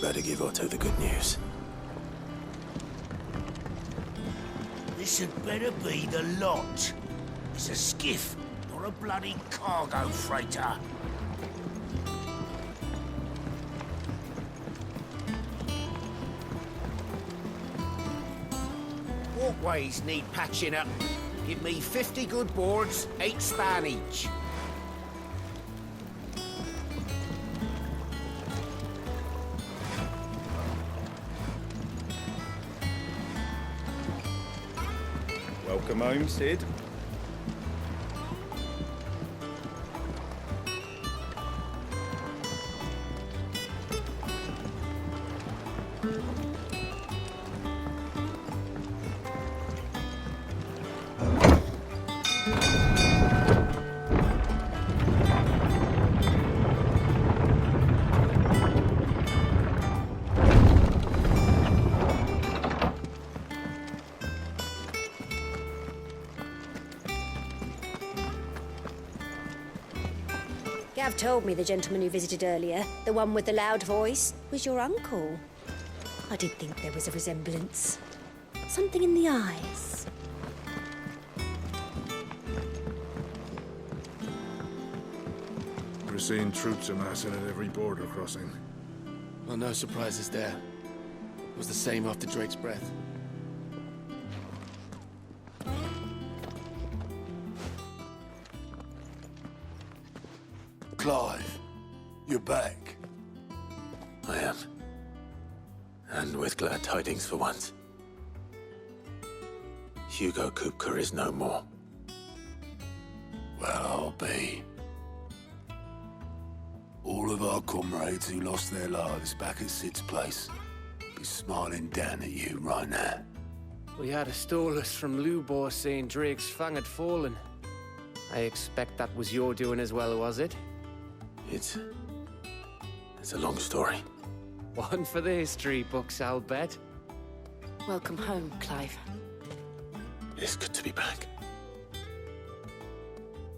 better give Otto the good news. This had better be the lot. It's a skiff, not a bloody cargo freighter. Walkways need patching up. Give me 50 good boards, 8 span each. Welcome home, Sid. Gav told me the gentleman you visited earlier, the one with the loud voice, was your uncle. I did think there was a resemblance. Something in the eyes. We're seeing troops amassing at every border crossing. Well, no surprises there. It was the same after Drake's breath. Clive, you're back. I am. And with glad tidings for once. Hugo Kupka is no more. Well, I'll be. All of our comrades who lost their lives back at Sid's place be smiling down at you right now. We had a stolus from Lubor saying Drake's fang had fallen. I expect that was your doing as well, was it? It's a long story. One for the history books, I'll bet. Welcome home, Clive. It's good to be back.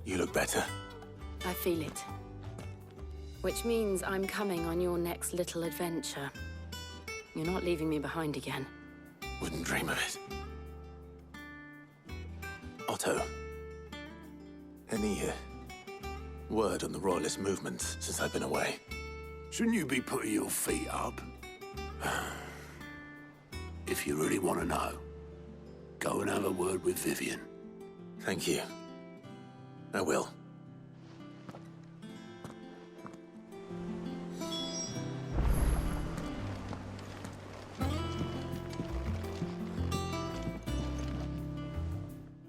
You look better. I feel it. Which means I'm coming on your next little adventure. You're not leaving me behind again. Wouldn't dream of it. Otto. Any word on the Royalist movements since I've been away? Shouldn't you be putting your feet up? If you really want to know, go and have a word with Vivian. Thank you. I will.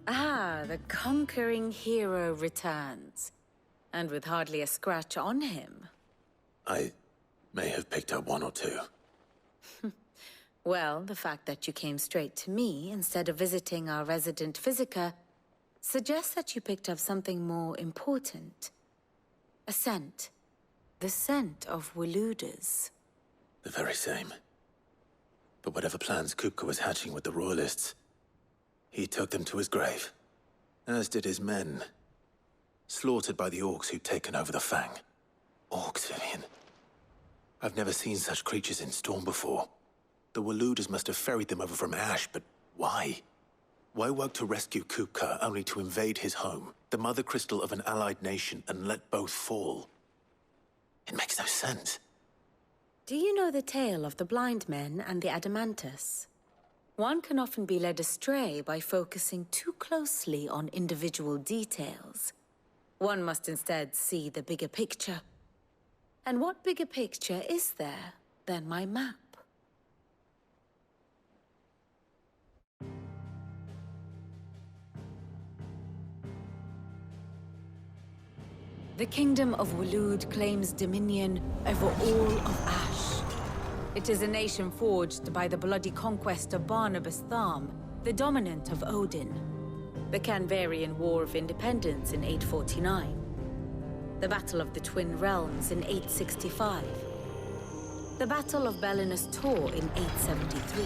Ah, the conquering hero returns. And with hardly a scratch on him. I may have picked up one or two. Well, the fact that you came straight to me instead of visiting our resident physiker suggests that you picked up something more important. A scent. The scent of Waloeders. The very same. But whatever plans Kupka was hatching with the Royalists, he took them to his grave. As did his men. Slaughtered by the orcs who'd taken over the Fang. Orcs, Vivian. I've never seen such creatures in Storm before. The Waloeders must have ferried them over from Ash, but why? Why work to rescue Kupka only to invade his home, the mother crystal of an allied nation, and let both fall? It makes no sense. Do you know the tale of the blind men and the Adamantus? One can often be led astray by focusing too closely on individual details. One must instead see the bigger picture. And what bigger picture is there than my map? The Kingdom of Waloed claims dominion over all of Ash. It is a nation forged by the bloody conquest of Barnabas Tharm, the dominant of Odin. The Canvarian War of Independence in 849. The Battle of the Twin Realms in 865. The Battle of Belinus Tor in 873.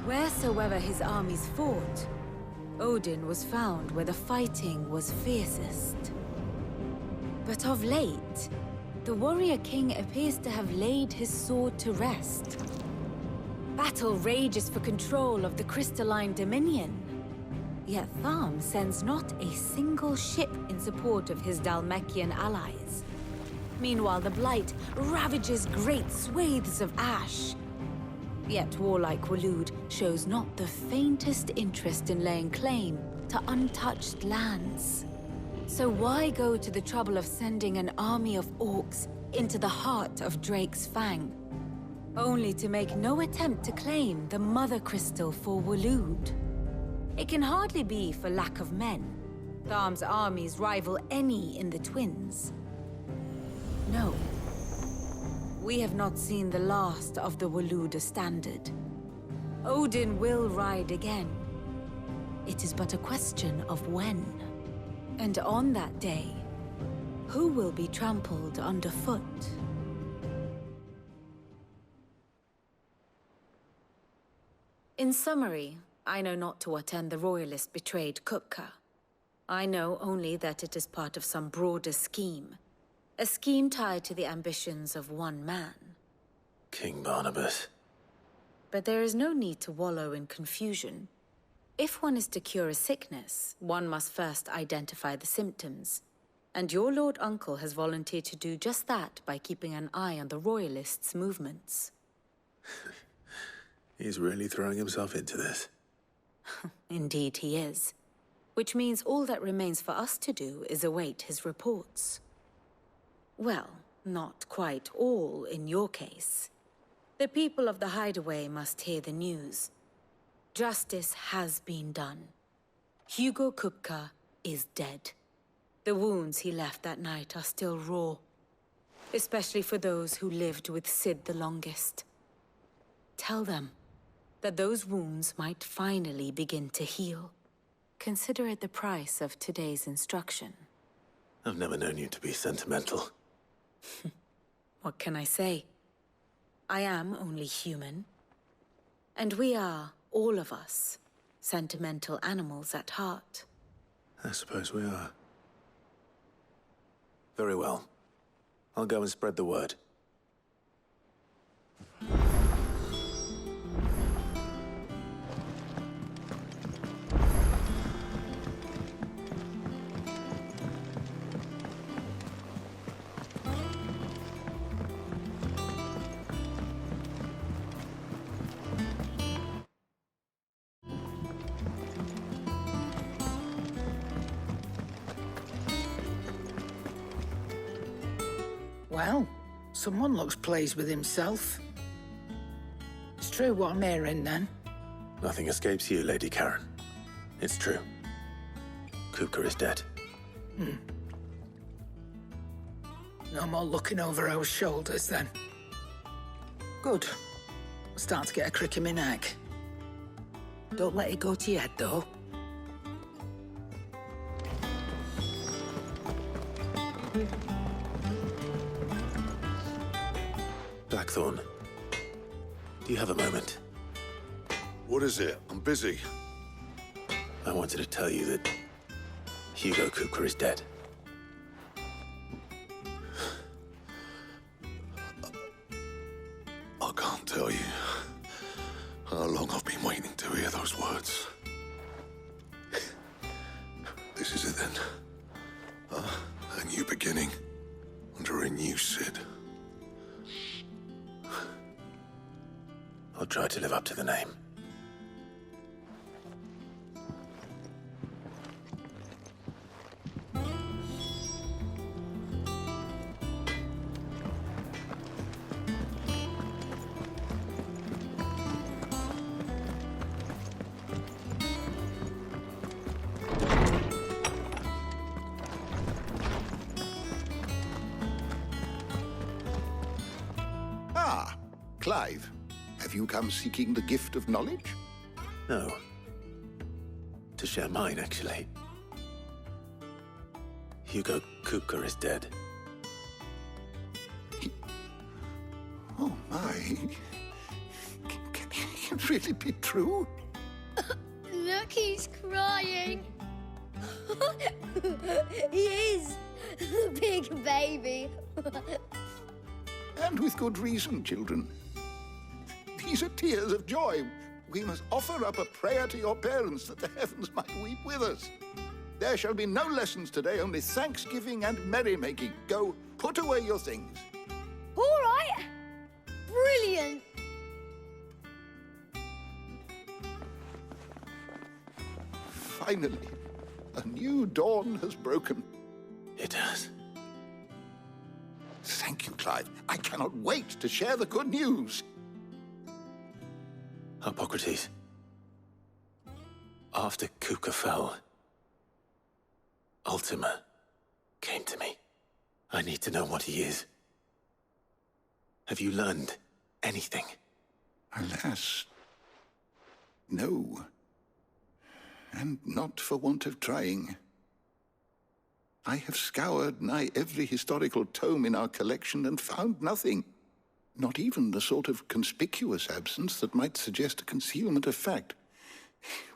Wheresoever his armies fought, Odin was found where the fighting was fiercest. But of late, the warrior king appears to have laid his sword to rest. Battle rages for control of the crystalline dominion. Yet Tharm sends not a single ship in support of his Dhalmekian allies. Meanwhile, the Blight ravages great swathes of ash. Yet warlike Waloed shows not the faintest interest in laying claim to untouched lands. So why go to the trouble of sending an army of orcs into the heart of Drake's Fang, only to make no attempt to claim the Mother Crystal for Waloed? It can hardly be for lack of men. Tharm's armies rival any in the Twins. No. We have not seen the last of the Waloed standard. Odin will ride again. It is but a question of when. And on that day, who will be trampled underfoot? In summary, I know not to what end the Royalist betrayed Kupka. I know only that it is part of some broader scheme. A scheme tied to the ambitions of one man. King Barnabas. But there is no need to wallow in confusion. If one is to cure a sickness, one must first identify the symptoms. And your Lord Uncle has volunteered to do just that by keeping an eye on the Royalists' movements. He's really throwing himself into this. Indeed he is. Which means all that remains for us to do is await his reports. Well, not quite all in your case. The people of the hideaway must hear the news. Justice has been done. Hugo Kupka is dead. The wounds he left that night are still raw, especially for those who lived with Sid the longest. Tell them that those wounds might finally begin to heal. Consider it the price of today's instruction. I've never known you to be sentimental. What can I say? I am only human. And we are, all of us, sentimental animals at heart. I suppose we are. Very well. I'll go and spread the word. Well, someone looks pleased with himself. It's true what I'm hearing, then. Nothing escapes you, Lady Karen. It's true. Kupka is dead. No more looking over our shoulders, then. Good. I'm starting to get a crick in my neck. Don't let it go to your head, though. Blackthorn, do you have a moment? What is it? I'm busy. I wanted to tell you that Hugo Kupka is dead. I can't tell you how long I've been waiting to hear those words. This is it then. A new beginning under a new Sid. I'll try to live up to the name. Ah, Clive. Have you come seeking the gift of knowledge? No. To share mine, actually. Hugo Kupka is dead. Oh, my. Can it really be true? Look, he's crying. He is. Big baby. And with good reason, children. These are tears of joy. We must offer up a prayer to your parents that the heavens might weep with us. There shall be no lessons today, only thanksgiving and merrymaking. Go, put away your things. All right. Brilliant. Finally, a new dawn has broken. It has. Thank you, Clive. I cannot wait to share the good news. Hippocrates. After Kuka fell, Ultima came to me. I need to know what he is. Have you learned anything? Alas, no. And not for want of trying. I have scoured nigh every historical tome in our collection and found nothing. Not even the sort of conspicuous absence that might suggest a concealment of fact.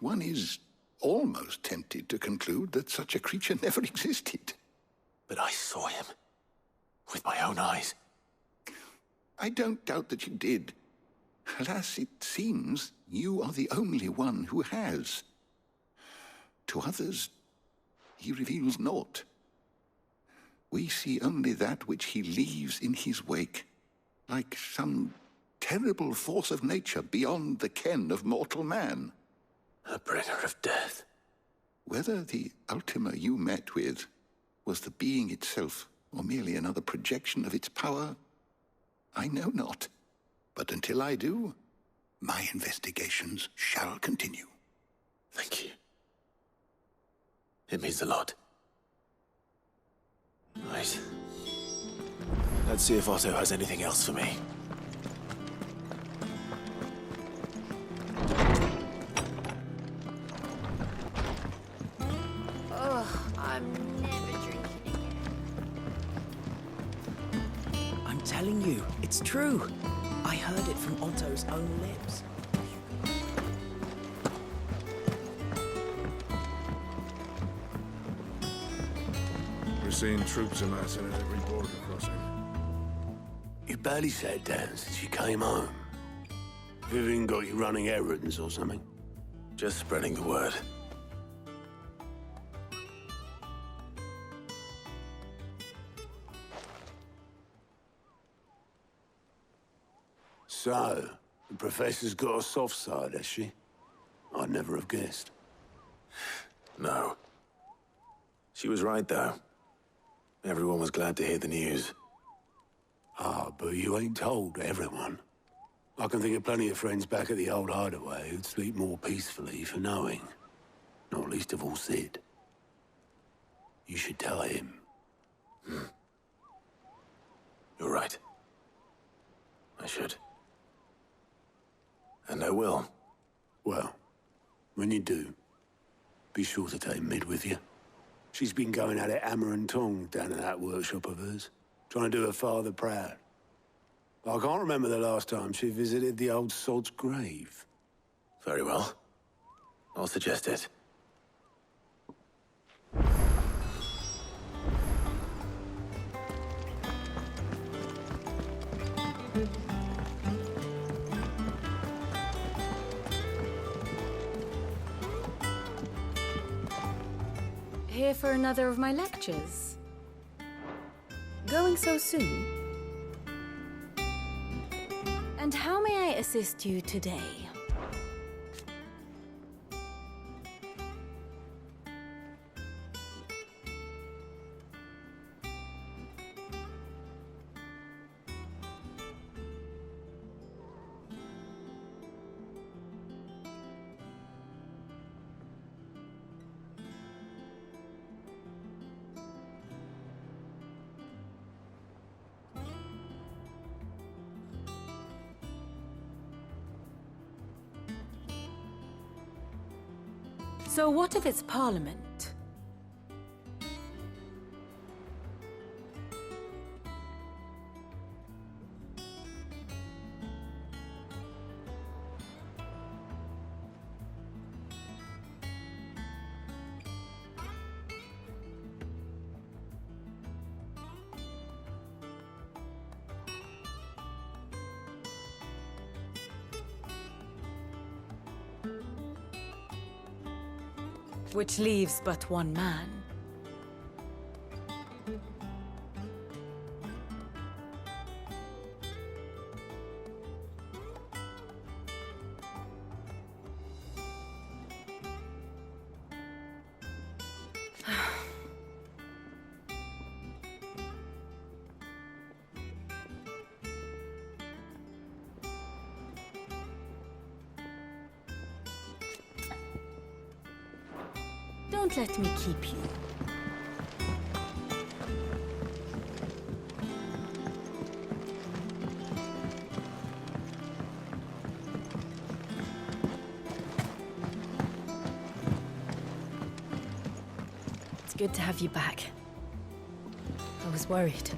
One is almost tempted to conclude that such a creature never existed. But I saw him. With my own eyes. I don't doubt that you did. Alas, it seems you are the only one who has. To others, he reveals naught. We see only that which he leaves in his wake, like some terrible force of nature beyond the ken of mortal man. A bringer of death. Whether the Ultima you met with was the being itself, or merely another projection of its power, I know not. But until I do, my investigations shall continue. Thank you. It means a lot. Right. Let's see if Otto has anything else for me. I'm never drinking again. I'm telling you, it's true. I heard it from Otto's own lips. We're seeing troops amassing at every border crossing. You barely sat down since you came home. Vivian got you running errands or something? Just spreading the word. So, the Professor's got a soft side, has she? I'd never have guessed. No. She was right, though. Everyone was glad to hear the news. Ah, but you ain't told everyone. I can think of plenty of friends back at the old hideaway who'd sleep more peacefully for knowing. Not least of all Sid. You should tell him. You're right. I should. And I will. Well, when you do, be sure to take Mid with you. She's been going at it hammer and tong down in that workshop of hers, trying to do her father proud. I can't remember the last time she visited the old sod's grave. Very well. I'll suggest it. Here for another of my lectures? Going so soon? And how may I assist you today? So what of its parliament? which leaves but one man. Don't let me keep you. It's good to have you back. I was worried.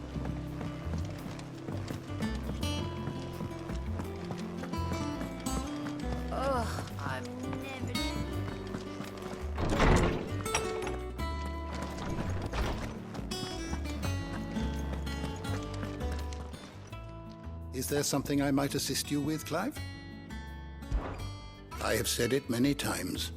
Oh, I'm never... Is there something I might assist you with, Clive? I have said it many times.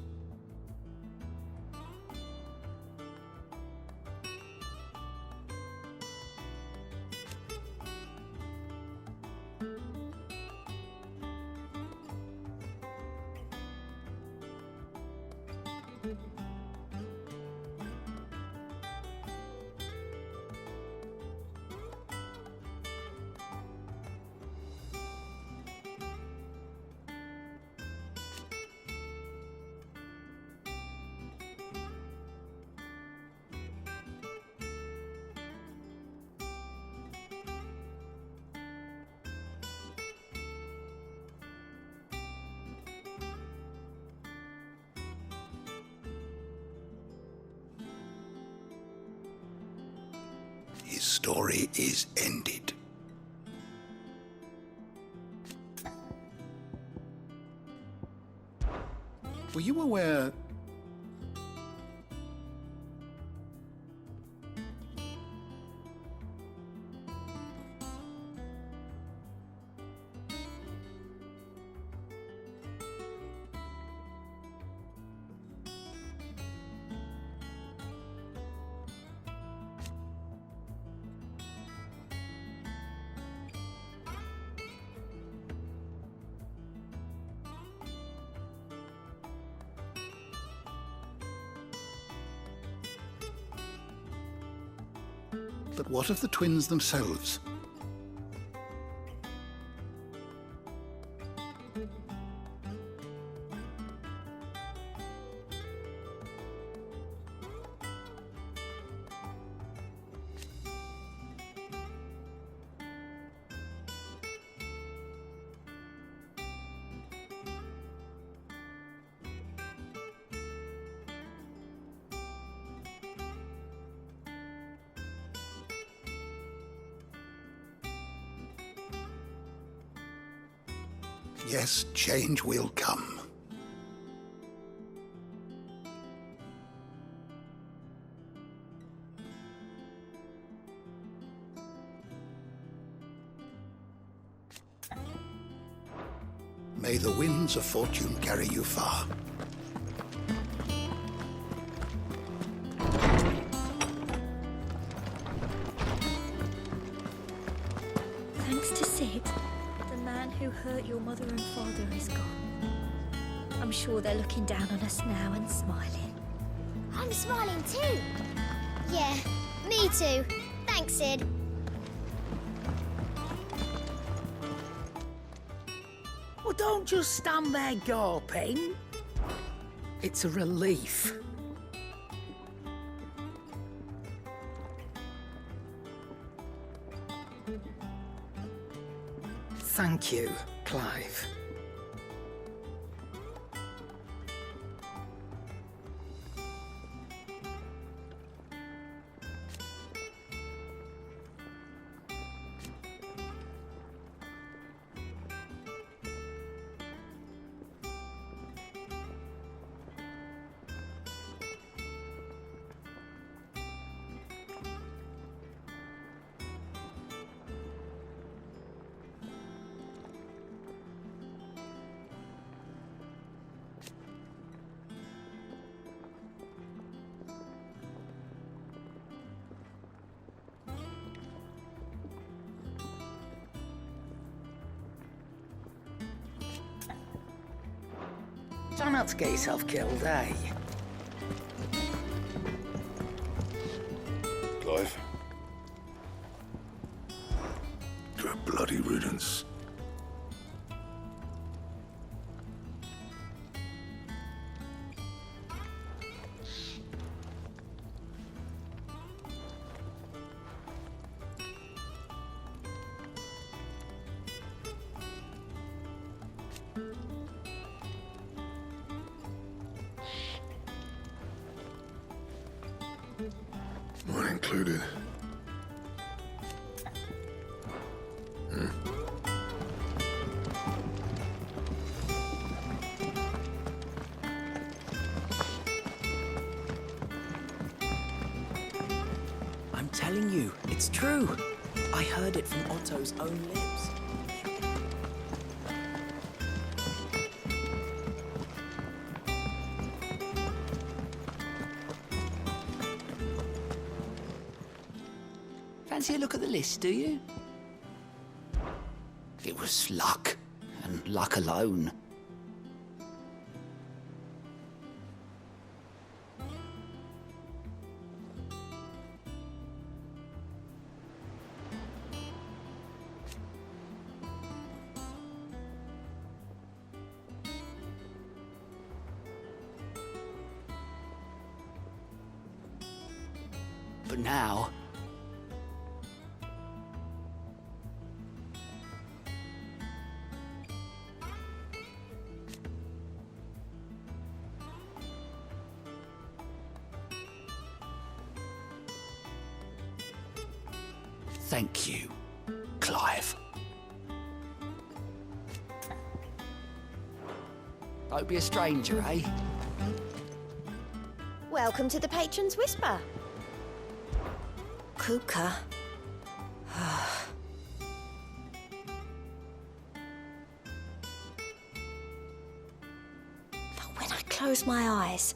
His story is ended. Were you aware... But what of the twins themselves? Yes, change will come. May the winds of fortune carry you far. Thanks to Sid, the man who hurt your mother and father is gone. I'm sure they're looking down on us now and smiling. I'm smiling too. Yeah, me too. Thanks, Sid. Well, don't just stand there gawping. It's a relief. Thank you, Clive. Try not to get yourself killed, eh? Clive. To a bloody riddance. Mine included. I'm telling you, it's true. I heard it from Otto's own lips. Fancy a look at the list, do you? It was luck, and luck alone. But now, thank you, Clive. Don't be a stranger, eh? Welcome to the Patron's Whisper. Kuka. But when I close my eyes,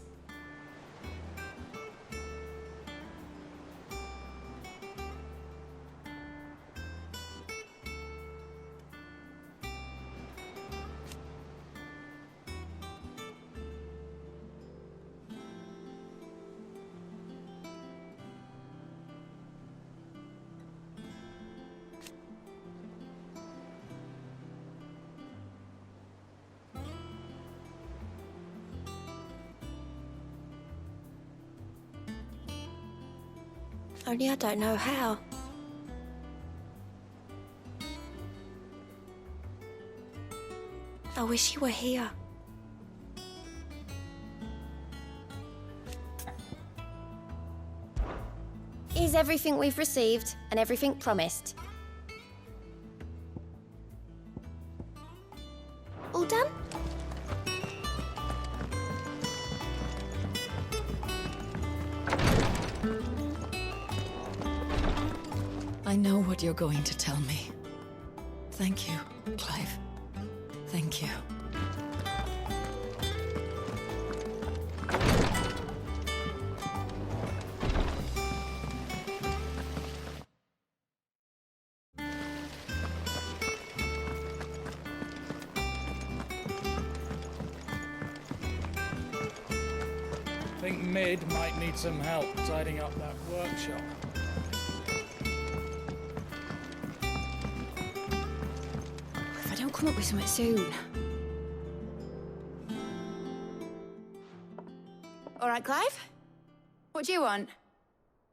only I don't know how. I wish you were here. Is everything we've received and everything promised? All done? I know what you're going to tell me. Thank you, Clive. Thank you. I think Mid might need some help tidying up that workshop. If I don't come up with something soon. All right, Clive? What do you want?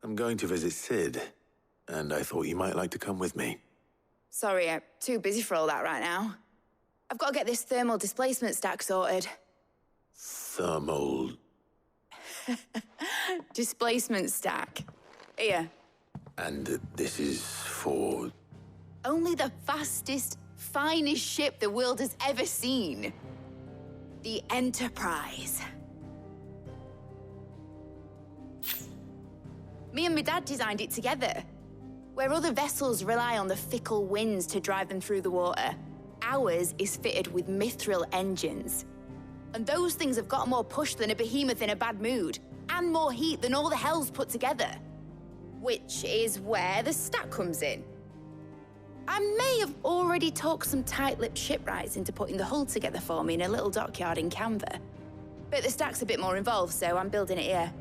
I'm going to visit Sid, and I thought you might like to come with me. Sorry, I'm too busy for all that right now. I've got to get this thermal displacement stack sorted. Thermal... Displacement stack. Here. And this is for... Only the fastest, finest ship the world has ever seen. The Enterprise. Me and my dad designed it together. Where other vessels rely on the fickle winds to drive them through the water, ours is fitted with mithril engines. And those things have got more push than a behemoth in a bad mood, and more heat than all the hells put together. Which is where the stack comes in. I may have already talked some tight-lipped shipwrights into putting the hull together for me in a little dockyard in Canva, But the stack's a bit more involved, so I'm building it here.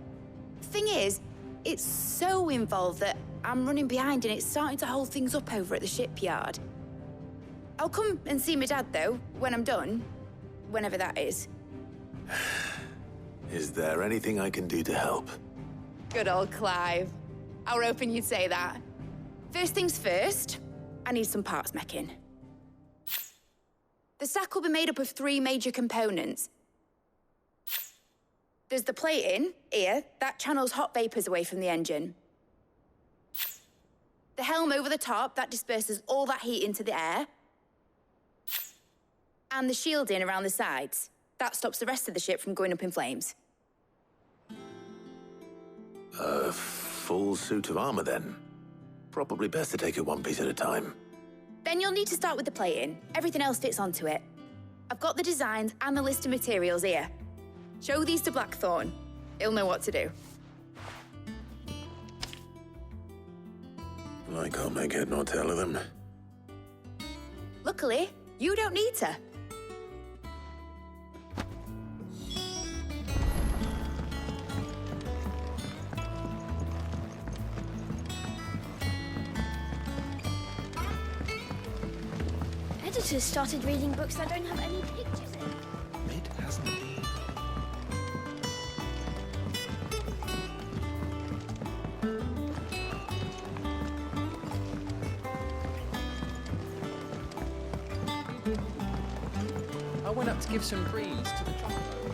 Thing is, it's so involved that I'm running behind and it's starting to hold things up over at the shipyard. I'll come and see my dad, though, when I'm done. Whenever that is. Is there anything I can do to help? Good old Clive. I were hoping you'd say that. First things first, I need some parts meching. The stack will be made up of 3 major components. There's the plating, here, that channels hot vapors away from the engine. The helm over the top, that disperses all that heat into the air. And the shielding around the sides. That stops the rest of the ship from going up in flames. A full suit of armor, then? Probably best to take it one piece at a time. Then you'll need to start with the plating. Everything else fits onto it. I've got the designs and the list of materials here. Show these to Blackthorn. He'll know what to do. I can't make head nor tail of them. Luckily, you don't need to. Editors started reading books that don't have any pictures in. Mid hasn't been. I went up to give some grease to the chocolate.